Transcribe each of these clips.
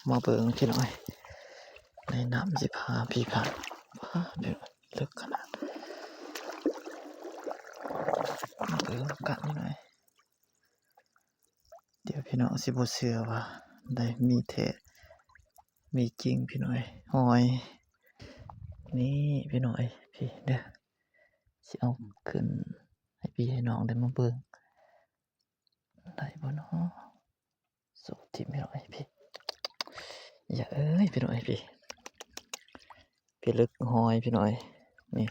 มาเบิ่งพี่น้อยในน้ำสิพาพี่ผ่านว้าเดี๋ยวลึกขนาดมาเบิ่งกันพี่น้อยเดี๋ยวพี่น้องสิบ่เชื่อว่าได้มีแท้มีจริงพี่น้อยหอยนี่พี่น้อยพี่เด้อสิเอาขึ้นให้พี่ให้น้องได้มาเบิ่งได้บ่เนาะสุดที่พี่น้อยพี่อย่าเอ้ยพี่น้อยพี่ลึกหอยพี่น้อยนี่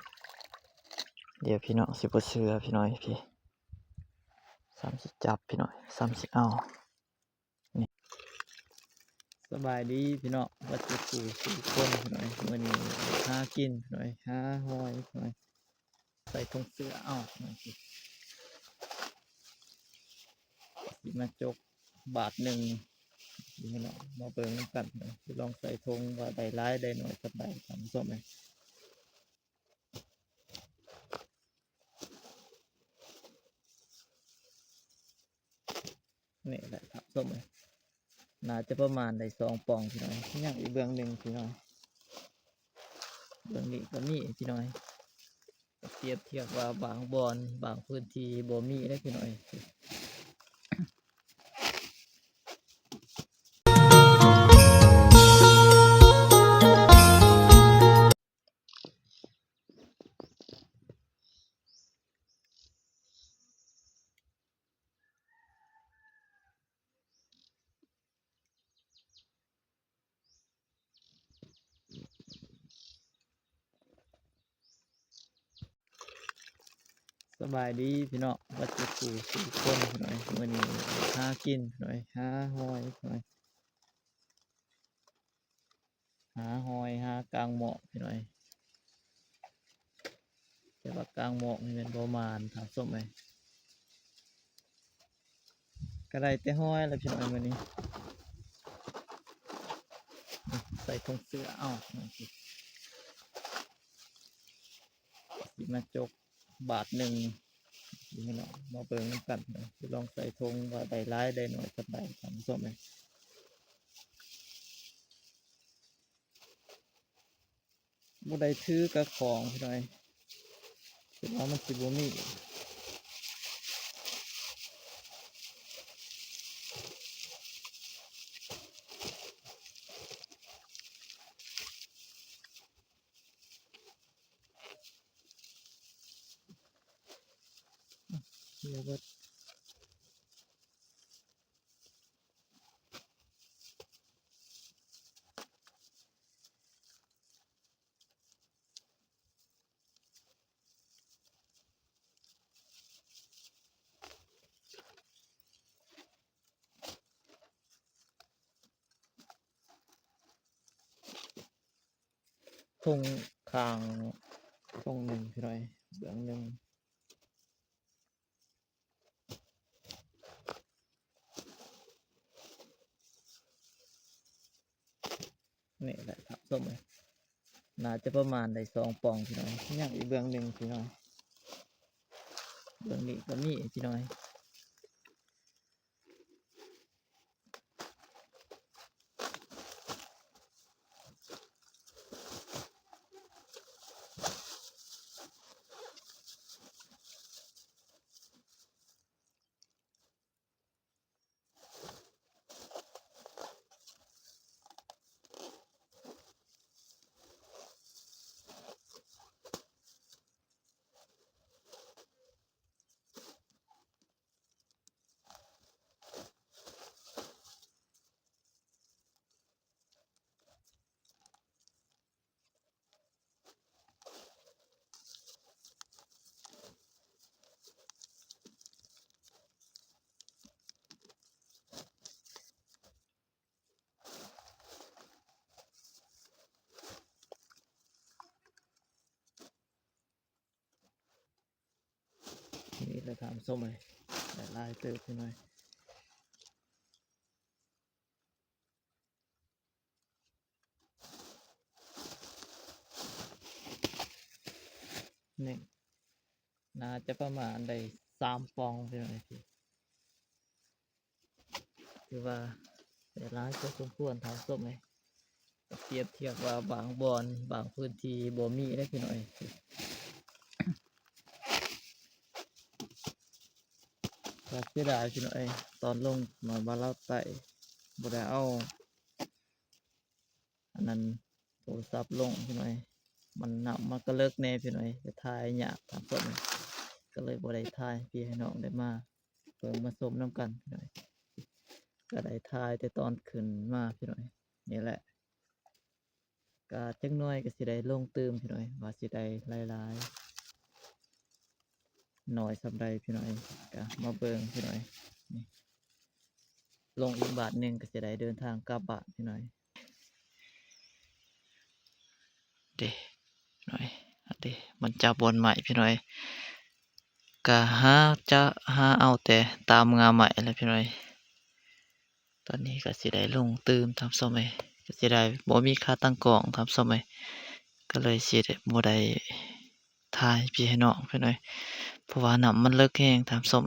เดี๋ยวพี่น้องสิบ่เชื่อพี่น้อยพี่ซ้ำสิจับพี่น้อยซ้ำสิเอานี่สบายดีพี่น้องวัดจุดสู่สี่คนพี่น้อยมื้อนี้หากินพี่น้อยหาหอยพี่น้อยใส่ถุงเสื้อเอาพี่น้อยพี่สิมาจกบาทหนึ่งพี่น้องมาเบิ่งกันพี่ลองใส่ถุงว่าได้ร้ายได้หน่อยสักใดทำส้มไหมนี่แหละครับส้มไหมน่าจะประมาณได้2 ปองพี่น้อยยังอีกเบื้องหนึ่งพี่น้อยเบื้องนี้ก็มีพี่น้อยเปรียบเทียบว่าบางบอนบางพื้นที่บ่มีได้พี่น้อยสบายดีพี่น้องวัดจุดสู่สี่คนพี่น้อยมื้อนี้หากินพี่น้อยหาหอยพี่น้อยหาหอยหากลางหมอกพี่น้อยแต่ว่ากลางหมอกนี่เป็นประมาณทางส้มไหมก็ได้แต่หอยแล้วพี่น้อยมื้อนี้ใส่ถุงเสื้อเอาสิมาจกบาทหนึ่งพี่น้องมาเบิ่งกันพี่ลองใส่ถุงว่าได้ร้ายได้หน่อยสักใดทำส้มไหมบ่ได้ถือกระของพี่น้อยคิดว่ามันสิบ่มีเดี๋ยวก็ถุงคางถุงหนึ่งพี่น้อยเบื้องหนึ่งนี่แหละครับส้มไหมน่าจะประมาณได้2 ปองพี่น้อยยังอีกเบื้องหนึ่งพี่น้อยเบื้องนี้ก็มีพี่น้อยนี่เลยถามส้มไหมแต่ลายเติบพี่น้อยนี่น่าจะประมาณได้3 ปองพี่น้อยพี่คือว่า แต่ร้ายก็สมควรทำส้มเลยเปรียบเทียบว่าบางบอนบางพื้นที่บ่มีได้พี่น้อยก็เสียดายพี่น้อยตอนลงมาบ้านเราไต่บ่ได้เอาอันนั้นโทรศัพท์ลงพี่น้อยมันหนักมันก็เลิกแน่พี่น้อยจะถ่ายยากทำส้มก็เลยบ่ได้ถ่ายพี่ให้น้องได้มาเพิ่งมาส้มน้ำกันพี่น้อยก็ได้ถ่ายแต่ตอนขึ้นมาพี่น้อยนี่แหละก็จังน้อยก็สิได้ลงตื่มพี่น้อยว่าสิได้หลายๆหน่อยสำใดพี่น้อยก็มาเบิ่งพี่น้อยนี่ลงอีกบาทหนึ่งก็สิได้เดินทางกลับบ้านพี่น้อยเด้หน่อยเด้มันจะบนใหม่พี่น้อยก็หาเอาแต่ตามงาใหม่แล้วพี่น้อยตอนนี้ก็สิได้ลงตื่มทำส้มก็สิได้บ่มีค่าตั้งกล้องทำส้มก็เลยสิได้บ่ได้ถ่ายพี่ให้น้องพี่น้อยเพราะว่าน้ำมันเลิกแห้งทำส้ม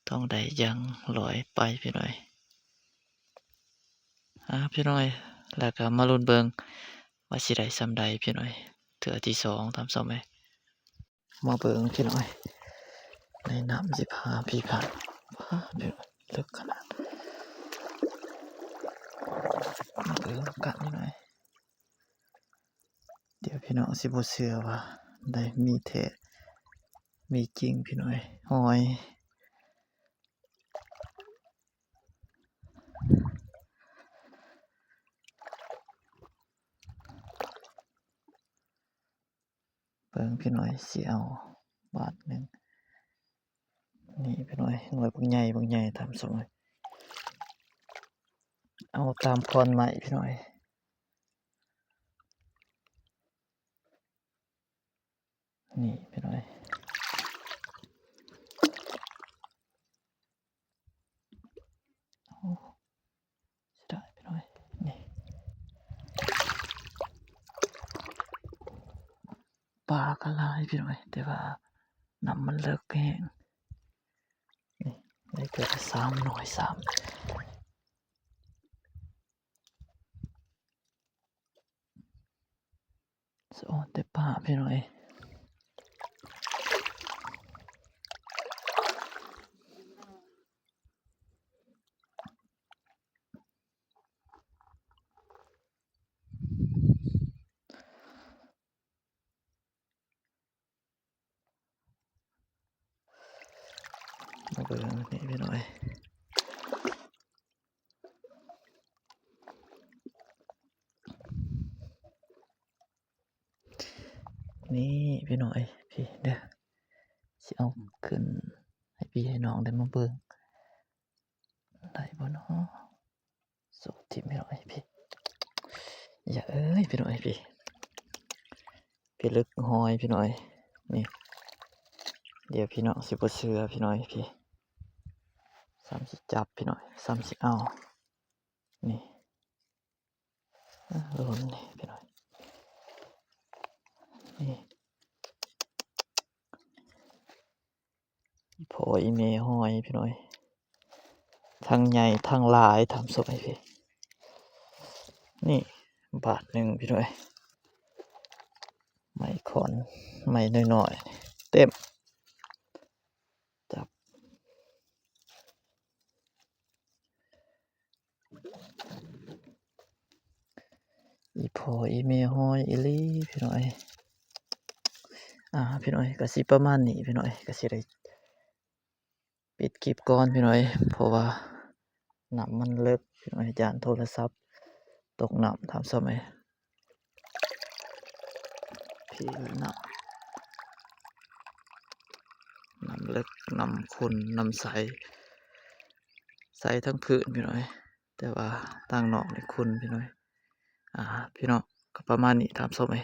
ต้องได้ยังลอยไปพี่น้อยพี่น้อยแล้วก็มาลุ้นเบิ่งว่าสิได้ส่ำใดพี่น้อยเทื่อที่2ทำส้มมาเบิ่งพี่น้อยในน้ำสิพาพี่ผ่านพี่น้อยลึกขนาดมาเบิ่งกันพี่น้อยเดี๋ยวพี่น้องสิบ่เชื่อว่าได้มีแท้มีจริงพี่น้อยหอยเบิ่งพี่น้อยสิเอาบาทหนึ่งนี่พี่น้อยหน่วยบางใหญ่ทำสมัยเอาตามคอนใหม่พี่น้อยนี่พี่น้อยโอ้เสียดายพี่น้อยนี่ปลาก็หลายพี่น้อยแต่ว่าน้ำมันเลิกแห้งนี่ได้เกิด3หน่อย3สอนแต่ปลาพี่น้อยมาเบิ่งนี่พี่น้อยนี่พี่น้อยพี่เด้อสิเอาขึ้นให้พี่ให้น้องได้มาเบิ่งได้บ่เนาะสุดที่พี่น้อยพี่อย่าพี่น้อยพี่ลึกหอยพี่น้อยนี่เดี๋ยวพี่น้องสิบ่เชื่อพี่น้อยพี่สิจับพี่น้อยสิเอานี่โดนนี่พี่น้อยนี่พออีเมหอยพี่น้อยทั้งใหญ่ทั้งหลายทำศพให้พี่นี่บาทหนึ่งพี่น้อยไม่ขอนไม่น้อยๆเต็มจับอีพออีเมหอยอีลี่พี่น้อยพี่น้อยก็สิประมาณนี้พี่น้อยก็สิได้ปิดคลิปก่อนพี่น้อยเพราะว่าน้ำมันเลิกพี่น้อยจานโทรศัพท์ตกน้ำทำสมัยพี่น้ำเลิกน้ำขุ่นน้ำใสทั้งพื้นพี่น้อยแต่ว่าตั้งนอกในขุ่นพี่น้อยพี่น้องก็ประมาณนี้ทำสมัย